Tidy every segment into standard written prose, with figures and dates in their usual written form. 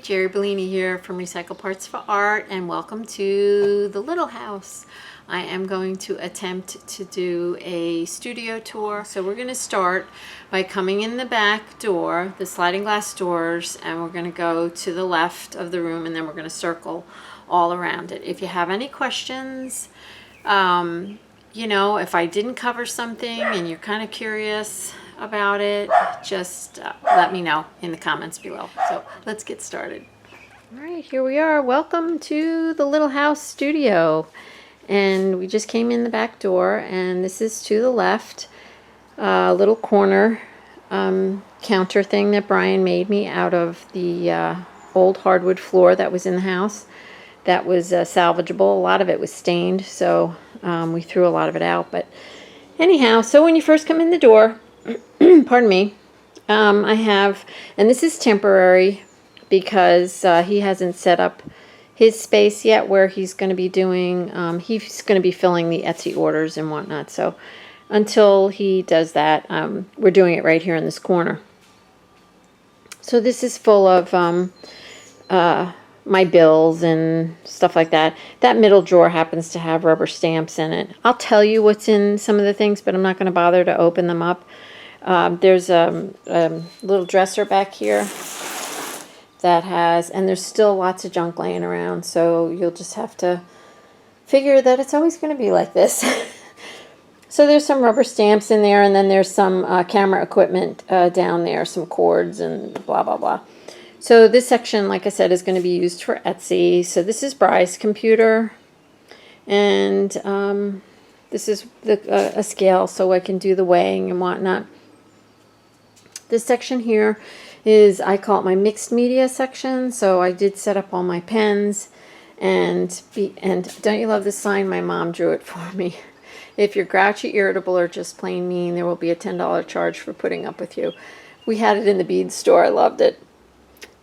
Jeri Bellini here from Recycle Parts for Art, and welcome to the little house. I am going to attempt to do a studio tour. So we're going to start by coming in the back door, the sliding glass doors, and we're going to go to the left of the room, and then we're going to circle all around it. If you have any questions, you know, if I didn't cover something and you're kind of curious about it, just let me know in the comments below. So let's get started. All right, here we are. Welcome to the little house studio. And we just came in the back door, and this is to the left, a little corner counter thing that Brian made me out of the old hardwood floor that was in the house. That was salvageable. A lot of it was stained, so we threw a lot of it out. But anyhow, so when you first come in the door, pardon me, I have, and this is temporary because he hasn't set up his space yet where he's going to be doing, he's going to be filling the Etsy orders and whatnot. So until he does that, we're doing it right here in this corner. So this is full of my bills and stuff like that. That middle drawer happens to have rubber stamps in it. I'll tell you what's in some of the things, but I'm not going to bother to open them up. There's a little dresser back here that has, and there's still lots of junk laying around, so you'll just have to figure that it's always going to be like this. So there's some rubber stamps in there, and then there's some camera equipment down there, some cords and blah blah blah. So this section, like I said, is going to be used for Etsy. So this is Bry's computer, and this is a scale so I can do the weighing and whatnot. This section here is, I call it my mixed media section. So I did set up all my pens, and don't you love this sign? My mom drew it for me. If you're grouchy, irritable, or just plain mean, there will be a $10 charge for putting up with you. We had it in the bead store. I loved it.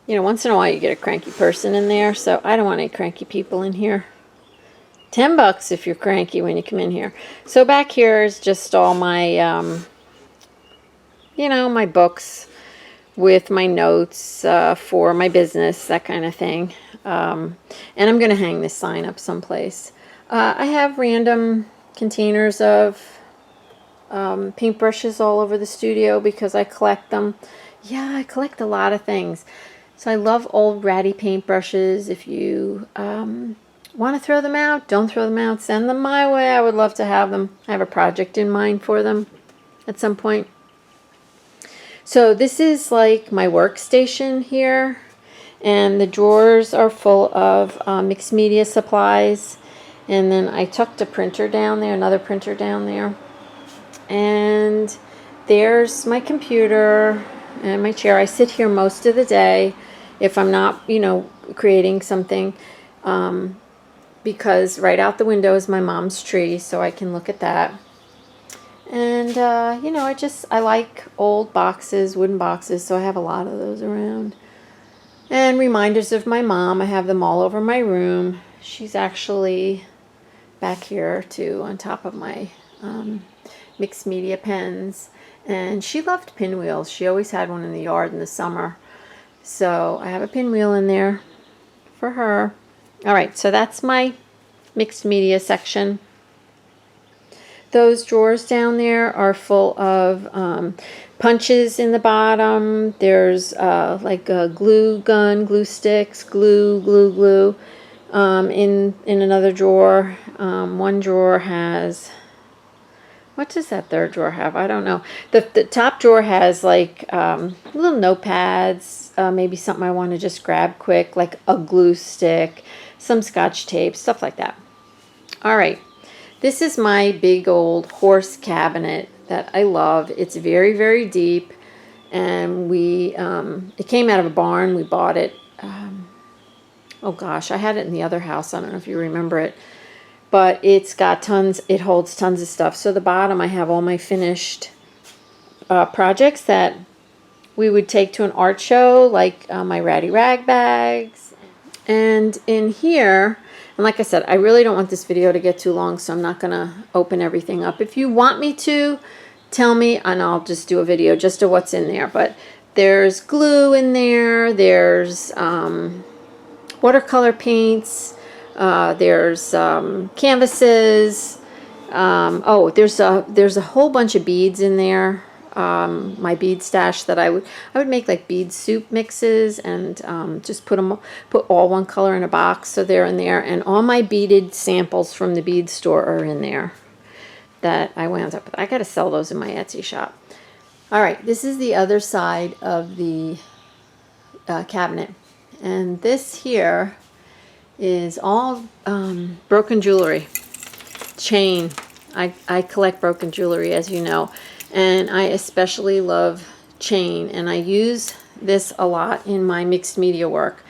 You know, once in a while you get a cranky person in there, so I don't want any cranky people in here. $10 if you're cranky when you come in here. So back here is just all my, you know, my books with my notes for my business, that kind of thing. And I'm going to hang this sign up someplace. I have random containers of paintbrushes all over the studio because I collect them. Yeah, I collect a lot of things. So I love old ratty paintbrushes. If you want to throw them out, don't throw them out. Send them my way. I would love to have them. I have a project in mind for them at some point. So this is like my workstation here. And the drawers are full of mixed media supplies. And then I tucked a printer down there, another printer down there. And there's my computer and my chair. I sit here most of the day if I'm not, you know, creating something, because right out the window is my mom's tree, so I can look at that. And, you know, I like old boxes, wooden boxes, so I have a lot of those around. And reminders of my mom, I have them all over my room. She's actually back here, too, on top of my mixed media pens. And she loved pinwheels. She always had one in the yard in the summer. So I have a pinwheel in there for her. All right, so that's my mixed media section. Those drawers down there are full of punches in the bottom. There's like a glue gun, glue sticks, glue. In another drawer, one drawer has, what does that third drawer have? I don't know. The top drawer has like little notepads, maybe something I want to just grab quick, like a glue stick, some scotch tape, stuff like that. All right. This is my big old horse cabinet that I love. It's very, very deep, and it came out of a barn. We bought it. Oh gosh, I had it in the other house. I don't know if you remember it. But it's got tons, it holds tons of stuff. So the bottom, I have all my finished projects that we would take to an art show, like my Ratty Rag bags. And in here, and like I said, I really don't want this video to get too long, so I'm not going to open everything up. If you want me to, tell me, and I'll just do a video just of what's in there. But There's glue in there. There's watercolor paints. There's canvases. Oh, there's a whole bunch of beads in there. My bead stash that I would make like bead soup mixes and just put all one color in a box, so they're in there. And all my beaded samples from the bead store are in there that I wound up with. I got to sell those in my Etsy shop. All right, this is the other side of the cabinet, and this here is all broken jewelry, chain. I collect broken jewelry, as you know, and I especially love chain, and I use this a lot in my mixed media work.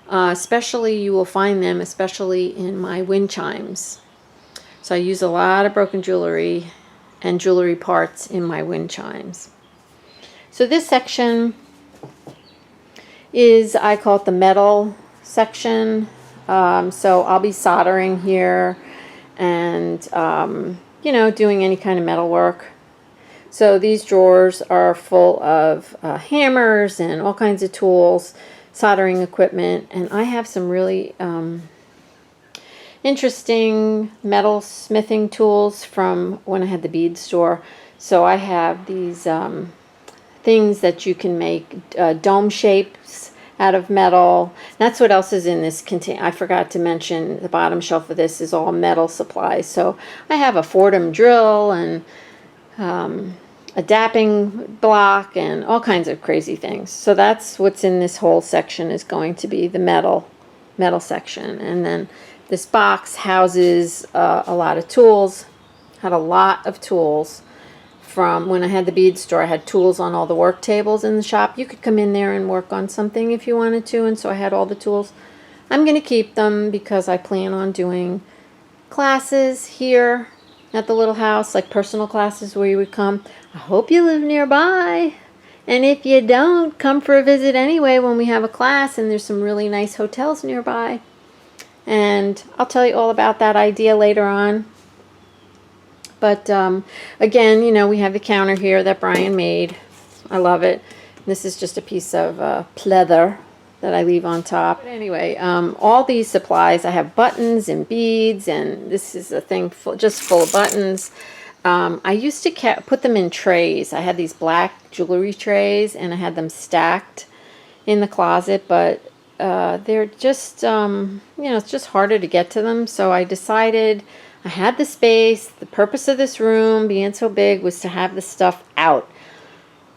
Especially, you will find them especially in my wind chimes. So I use a lot of broken jewelry and jewelry parts in my wind chimes. So this section is, I call it the metal section. So I'll be soldering here and, you know, doing any kind of metal work. So these drawers are full of hammers and all kinds of tools, soldering equipment, and I have some really interesting metal smithing tools from when I had the bead store. So I have these things that you can make dome shapes out of metal. That's what else is in this container. I forgot to mention the bottom shelf of this is all metal supplies. So I have a Fordham drill and a dapping block and all kinds of crazy things. So that's what's in this whole section, is going to be the metal section. And then this box houses a lot of tools. Had a lot of tools from when I had the bead store. I had tools on all the work tables in the shop. You could come in there and work on something if you wanted to, and so I had all the tools. I'm going to keep them because I plan on doing classes here at the little house, like personal classes where you would come. I hope you live nearby, and if you don't, come for a visit anyway when we have a class, and there's some really nice hotels nearby, and I'll tell you all about that idea later on. But again, you know, we have the counter here that Brian made. I love it. This is just a piece of pleather that I leave on top. But anyway, all these supplies, I have buttons and beads, and this is a thing just full of buttons. I used to put them in trays. I had these black jewelry trays, and I had them stacked in the closet, but they're just, you know, it's just harder to get to them. So I decided, I had the space. The purpose of this room being so big was to have the stuff out.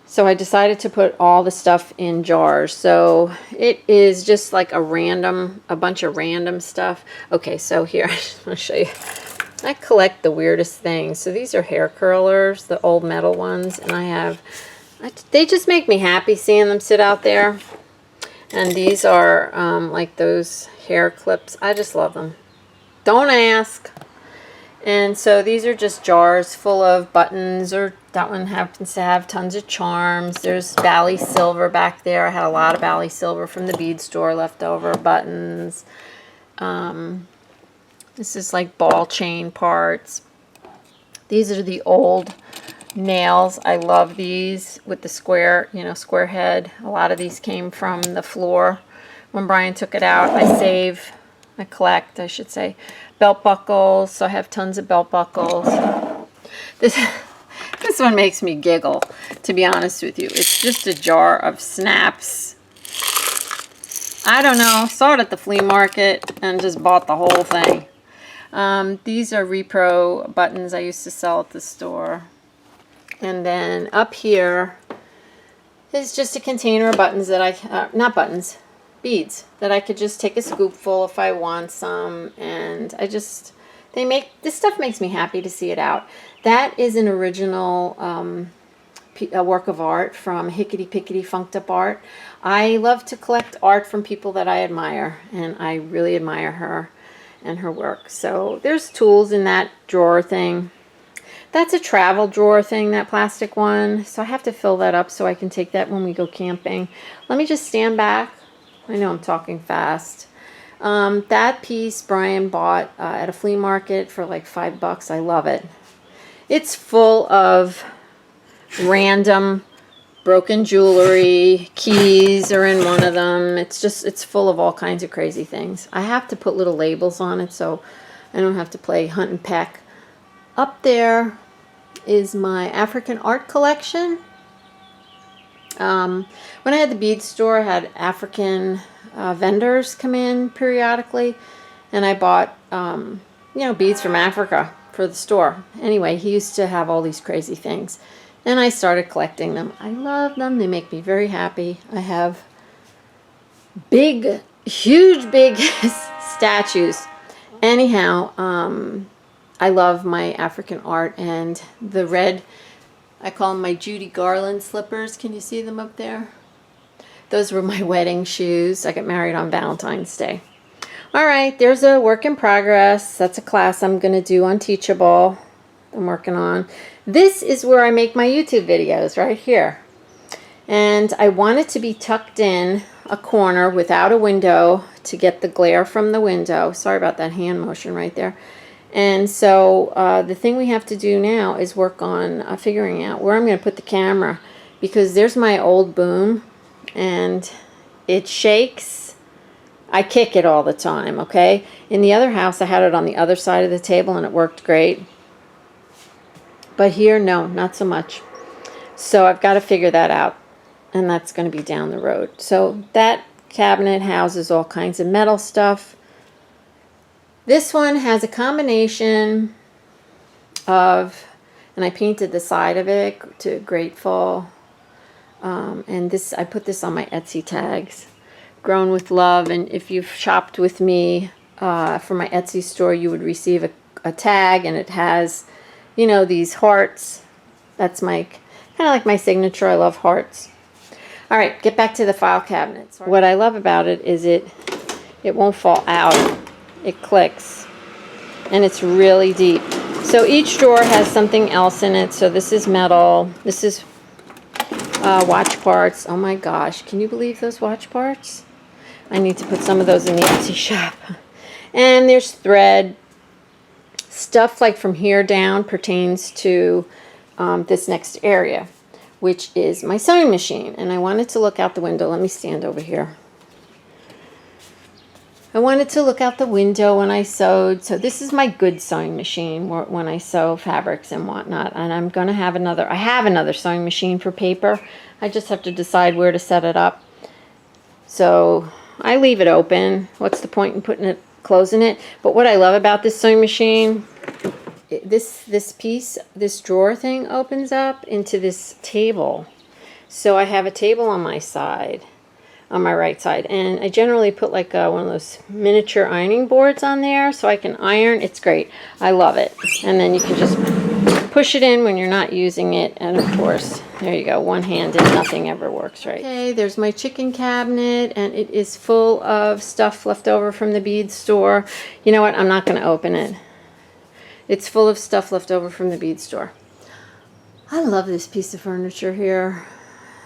So I decided to put all the stuff in jars. So it is just like a bunch of random stuff. Okay, so here, I just want to show you. I collect the weirdest things. So these are hair curlers, the old metal ones. And they just make me happy seeing them sit out there. And these are like those hair clips. I just love them. Don't ask. And so these are just jars full of buttons, or that one happens to have tons of charms. There's Bally silver back there. I had a lot of Bally silver from the bead store left over, buttons. This is like ball chain parts. These are the old nails. I love these with the square, you know, square head. A lot of these came from the floor when Brian took it out. I collect, I should say. Belt buckles, so I have tons of belt buckles. This one makes me giggle, to be honest with you. It's just a jar of snaps. I don't know, saw it at the flea market and just bought the whole thing. These are repro buttons I used to sell at the store. And then up here is just a container of buttons that beads that I could just take a scoopful if I want some, and this stuff makes me happy to see it out. That is an original a work of art from Hickety Pickety Funked Up Art. I love to collect art from people that I admire, and I really admire her and her work. So there's tools in that drawer thing. That's a travel drawer thing, that plastic one, so I have to fill that up so I can take that when we go camping. Let me just stand back. I know I'm talking fast. That piece Brian bought at a flea market for like $5. I love it. It's full of random broken jewelry, keys are in one of them. It's full of all kinds of crazy things. I have to put little labels on it so I don't have to play hunt and peck. Up there is my African art collection. When I had the bead store, I had African vendors come in periodically, and I bought beads from Africa for the store. Anyway, he used to have all these crazy things, and I started collecting them. I love them. They make me very happy. I have huge big statues. Anyhow, I love my African art, and the red, I call them my Judy Garland slippers. Can you see them up there? Those were my wedding shoes. I got married on Valentine's Day. All right, there's a work in progress. That's a class I'm going to do on Teachable. I'm working on. This is where I make my YouTube videos, right here. And I want it to be tucked in a corner without a window to get the glare from the window. Sorry about that hand motion right there. And so the thing we have to do now is work on figuring out where I'm going to put the camera, because there's my old boom and it shakes. I kick it all the time, okay? In the other house, I had it on the other side of the table and it worked great. But here, no, not so much. So I've got to figure that out, and that's going to be down the road. So that cabinet houses all kinds of metal stuff. This one has a combination of, and I painted the side of it to Grateful. And this, I put this on my Etsy tags. Grown with Love, and if you've shopped with me for my Etsy store, you would receive a tag, and it has, these hearts. That's my kind of like my signature. I love hearts. All right, get back to the file cabinets. What I love about it is it won't fall out. It clicks, and it's really deep. So each drawer has something else in it. So this is metal. This is watch parts. Oh my gosh, can you believe those watch parts? I need to put some of those in the Etsy shop. And there's thread. Stuff like from here down pertains to this next area, which is my sewing machine. And I wanted to look out the window. Let me stand over here. I wanted to look out the window when I sewed. So this is my good sewing machine when I sew fabrics and whatnot. And I'm going to have I have another sewing machine for paper. I just have to decide where to set it up. So I leave it open. What's the point in closing it? But what I love about this sewing machine, this drawer thing opens up into this table. So I have a table on my side, on my right side, and I generally put like one of those miniature ironing boards on there so I can iron. It's great. I love it. And then you can just push it in when you're not using it, and of course, there you go, one-handed, nothing ever works right. Okay, there's my chicken cabinet, and it is full of stuff left over from the bead store. You know what, I'm not going to open it. It's full of stuff left over from the bead store. I love this piece of furniture here.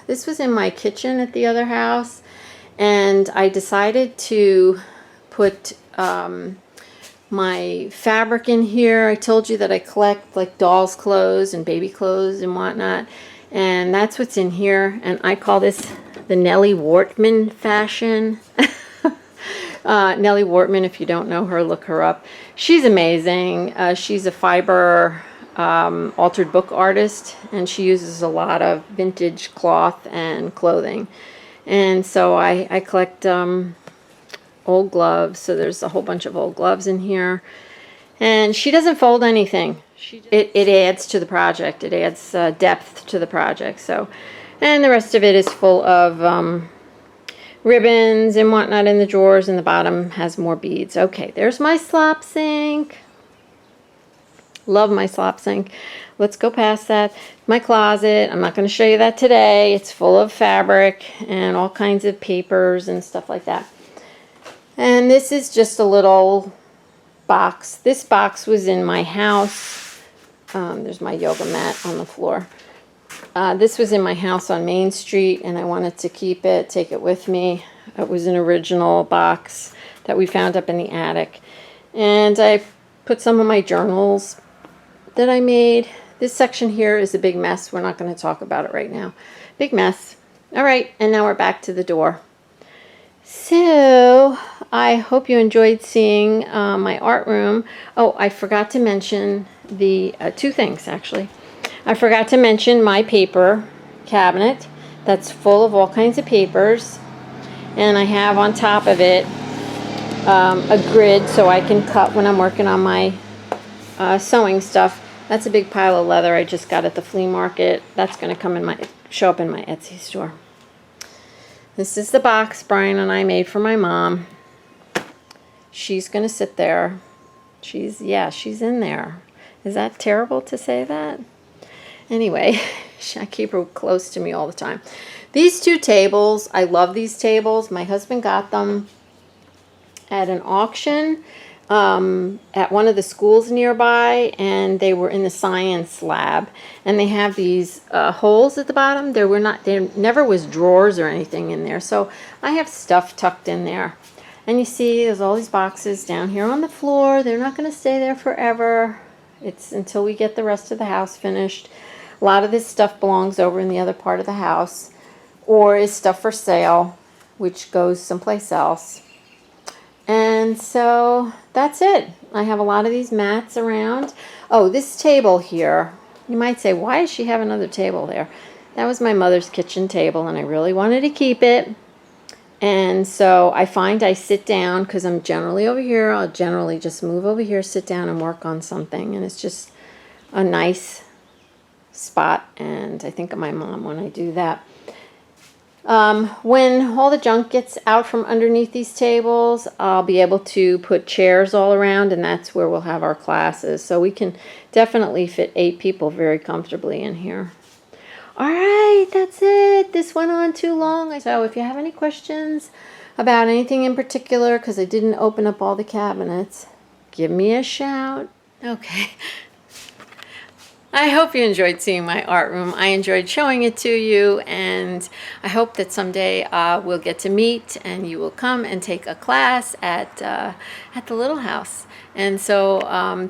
This was in my kitchen at the other house, and I decided to put my fabric in here. I told you that I collect like dolls' clothes and baby clothes and whatnot, and that's what's in here. And I call this the Nellie Wortman fashion. Nellie Wortman, if you don't know her, look her up. She's amazing. She's a fiber altered book artist, and she uses a lot of vintage cloth and clothing. And so I collect old gloves. So there's a whole bunch of old gloves in here, and she doesn't fold anything. It adds to the project. It adds depth to the project. So, and the rest of it is full of ribbons and whatnot in the drawers, and the bottom has more beads. Okay, there's my slop sink. Love my slop sink. Let's go past that. My closet, I'm not going to show you that today. It's full of fabric and all kinds of papers and stuff like that. And this is just a little box. This box was in my house. There's my yoga mat on the floor. This was in my house on Main Street, and I wanted to keep it, take it with me. It was an original box that we found up in the attic. And I put some of my journals that I made. This section here is a big mess. We're not going to talk about it right now big mess. All right, and now we're back to the door. So I hope you enjoyed seeing my art room. Oh, I forgot to mention the two things, actually. I forgot to mention my paper cabinet that's full of all kinds of papers, and I have on top of it a grid so I can cut when I'm working on my sewing stuff. That's a big pile of leather I just got at the flea market. That's going to show up in my Etsy store. This is the box Brian and I made for my mom. She's going to sit there. She's in there. Is that terrible to say that? Anyway, I keep her close to me all the time. These two tables, I love these tables. My husband got them at an auction at one of the schools nearby, and they were in the science lab, and they have these holes at the bottom. There never was drawers or anything in there, so I have stuff tucked in there. And you see there's all these boxes down here on the floor. They're not going to stay there forever. It's until we get the rest of the house finished. A lot of this stuff belongs over in the other part of the house, or is stuff for sale, which goes someplace else. And so that's it. I have a lot of these mats around. Oh, this table here, you might say, why does she have another table there? That was my mother's kitchen table, and I really wanted to keep it. And so I find I sit down, because I'm generally over here. I'll generally just move over here, sit down, and work on something. And it's just a nice spot, and I think of my mom when I do that. When all the junk gets out from underneath these tables, I'll be able to put chairs all around, and that's where we'll have our classes. So we can definitely fit 8 people very comfortably in here. All right, that's it. This went on too long. So if you have any questions about anything in particular, because I didn't open up all the cabinets, give me a shout. Okay. I hope you enjoyed seeing my art room. I enjoyed showing it to you, and I hope that someday we'll get to meet and you will come and take a class at the Little House. And so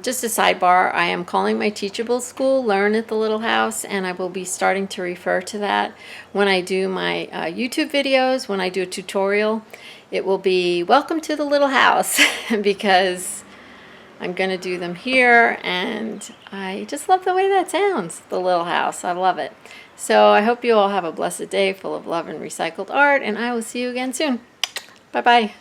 just a sidebar, I am calling my teachable school Learn at the Little House, and I will be starting to refer to that when I do my YouTube videos. When I do a tutorial, it will be Welcome to the Little House because I'm going to do them here, and I just love the way that sounds, the Little House. I love it. So I hope you all have a blessed day full of love and recycled art, and I will see you again soon. Bye-bye.